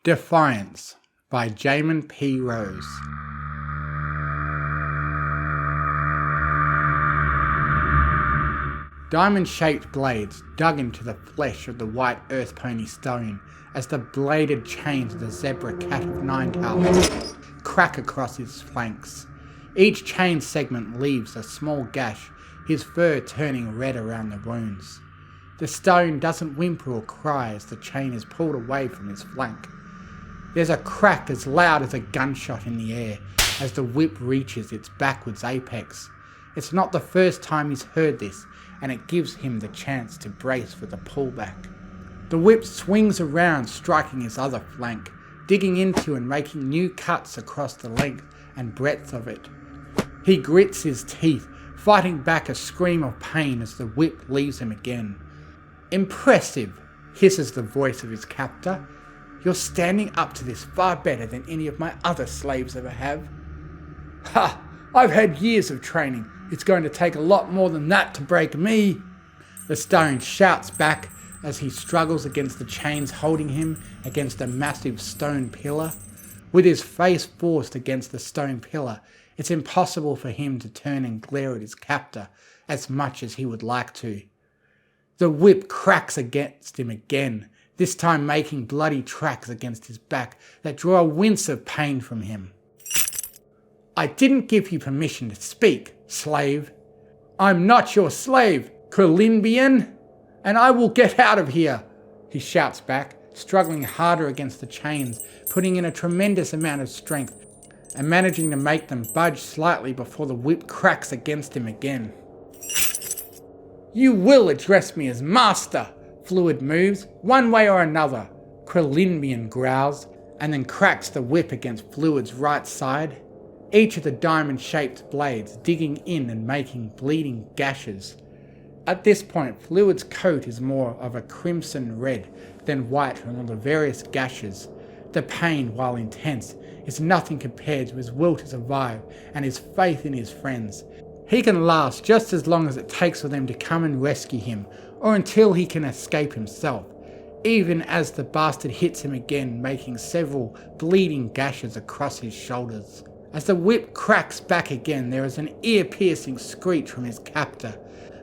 Defiance by Jamin P. Rose. Diamond-shaped blades dug into the flesh of the white earth pony stone as the bladed chains of the zebra cat of Nine Tails crack across his flanks. Each chain segment leaves a small gash, his fur turning red around the wounds. The stone doesn't whimper or cry as the chain is pulled away from his flank. There's a crack as loud as a gunshot in the air as the whip reaches its backwards apex. It's not the first time he's heard this, and it gives him the chance to brace for the pullback. The whip swings around, striking his other flank, digging into and making new cuts across the length and breadth of it. He grits his teeth, fighting back a scream of pain as the whip leaves him again. "Impressive," hisses the voice of his captor. "You're standing up to this far better than any of my other slaves ever have." "Ha! I've had years of training. It's going to take a lot more than that to break me." The stone shouts back as he struggles against the chains holding him against a massive stone pillar. With his face forced against the stone pillar, it's impossible for him to turn and glare at his captor as much as he would like to. The whip cracks against him again, this time making bloody tracks against his back that draw a wince of pain from him. "I didn't give you permission to speak, slave." "I'm not your slave, Krillin, and I will get out of here," he shouts back, struggling harder against the chains, putting in a tremendous amount of strength and managing to make them budge slightly before the whip cracks against him again. "You will address me as master," Fluid moves, "one way or another," Krillin growls, and then cracks the whip against Fluid's right side. Each of the diamond-shaped blades digging in and making bleeding gashes. At this point, Fluid's coat is more of a crimson red than white from all the various gashes. The pain, while intense, is nothing compared to his will to survive and his faith in his friends. He can last just as long as it takes for them to come and rescue him, or until he can escape himself, even as the bastard hits him again, making several bleeding gashes across his shoulders. As the whip cracks back again, there is an ear-piercing screech from his captor.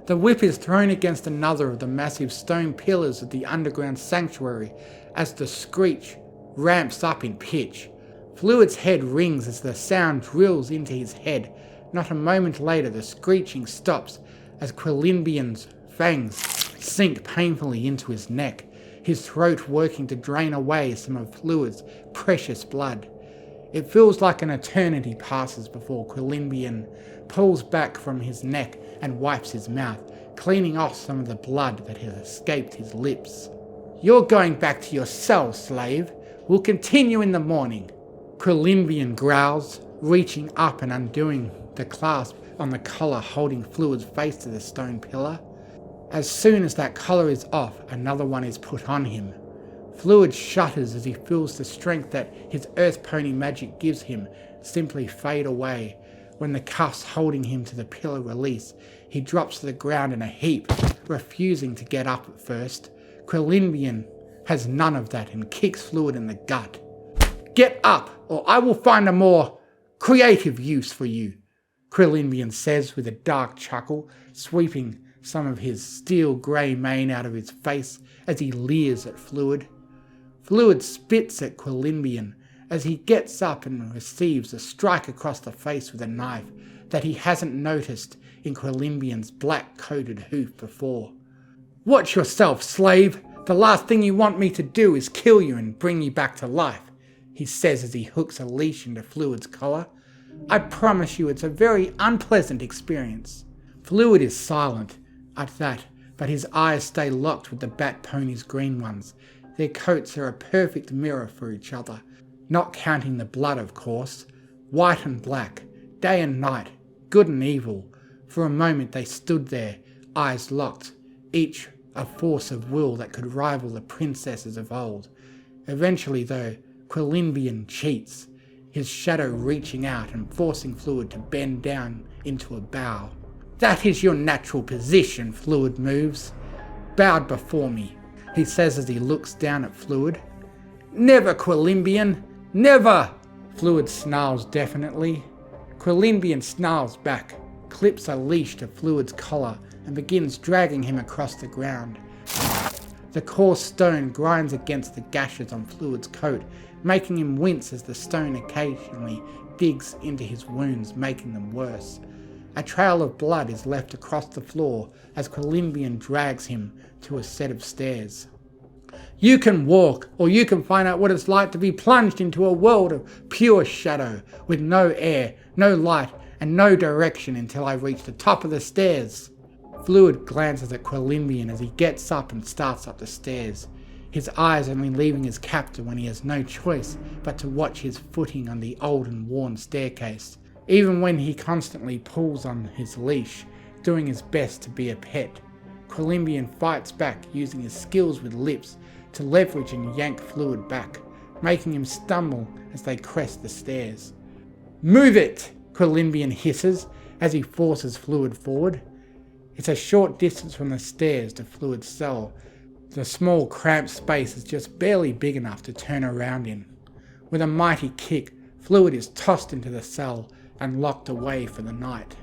The whip is thrown against another of the massive stone pillars of the underground sanctuary as the screech ramps up in pitch. Fluid's head rings as the sound drills into his head. Not a moment later, the screeching stops as Krillin fangs sink painfully into his neck, his throat working to drain away some of Fluid's precious blood. It feels like an eternity passes before Krillin pulls back from his neck and wipes his mouth, cleaning off some of the blood that has escaped his lips. "You're going back to your cell, slave. We'll continue in the morning," Krillin growls, reaching up and undoing the clasp on the collar holding Fluid's face to the stone pillar. As soon as that collar is off, another one is put on him. Fluid shudders as he feels the strength that his earth pony magic gives him simply fade away. When the cuffs holding him to the pillar release, he drops to the ground in a heap, refusing to get up at first. Krillin has none of that and kicks Fluid in the gut. "Get up, or I will find a more creative use for you," Krillin says with a dark chuckle, sweeping some of his steel grey mane out of his face as he leers at Fluid. Fluid spits at Krillin as he gets up and receives a strike across the face with a knife that he hasn't noticed in Krillin's black-coated hoof before. "Watch yourself, slave! The last thing you want me to do is kill you and bring you back to life," he says as he hooks a leash into Fluid's collar. "I promise you it's a very unpleasant experience." Fluid is silent at that, but his eyes stay locked with the bat pony's green ones. Their coats are a perfect mirror for each other, not counting the blood, of course. White and black, day and night, good and evil. For a moment they stood there, eyes locked, each a force of will that could rival the princesses of old. Eventually, though, Krillin cheats, his shadow reaching out and forcing Fluid to bend down into a bow. "That is your natural position," Fluid moves. "Bowed before me," he says as he looks down at Fluid. Never, Quillimbian! Never! Fluid snarls definitely. Quillimbian snarls back, clips a leash to Fluid's collar and begins dragging him across the ground. The coarse stone grinds against the gashes on Fluid's coat, making him wince as the stone occasionally digs into his wounds, making them worse. A trail of blood is left across the floor as Quillimbian drags him to a set of stairs. You can walk, or you can find out what it's like to be plunged into a world of pure shadow, with no air, no light, and no direction until I reach the top of the stairs. Fluid glances at Quillimbian as he gets up and starts up the stairs, his eyes only leaving his captor when he has no choice but to watch his footing on the old and worn staircase, even when he constantly pulls on his leash, doing his best to be a pet. Quillimbian fights back using his skills with lips to leverage and yank Fluid back, making him stumble as they crest the stairs. "Move it!" Quillimbian hisses as he forces Fluid forward. It's a short distance from the stairs to Fluid's cell. The small cramped space is just barely big enough to turn around in. With a mighty kick, Fluid is tossed into the cell and locked away for the night.